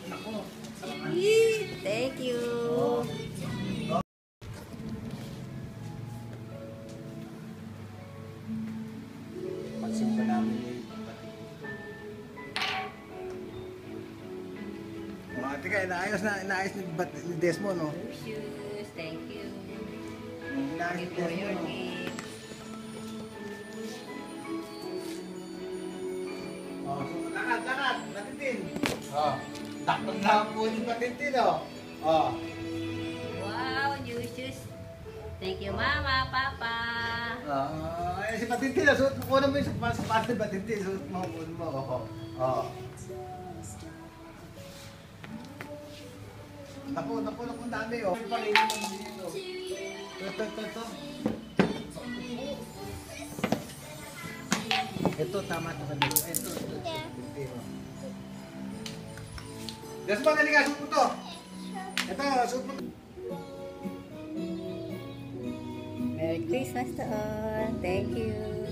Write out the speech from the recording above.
Ako. Thank you. Pagsimpa namin yung ate ka, inaayos ni Desmo, no? Shoes, thank you. Inaayos ni For Desmo, your no? gift. Oh, so, lakad, Patitin. Oh, takot na po ni Patitin, oh. Oh. Wow, new shoes. Thank you, Mama, Papa. Si Patitin, suot mo. Kunin mo yung sapatos ni Patitin. Suot mo, kunin mo. Oh. Oh. Naku, ang dami, oh. Ito. Ito, tama ito kanina. Ito. Desmo, naliga, suot mo to. Ito, suot mo. Merry Christmas to all. Thank you.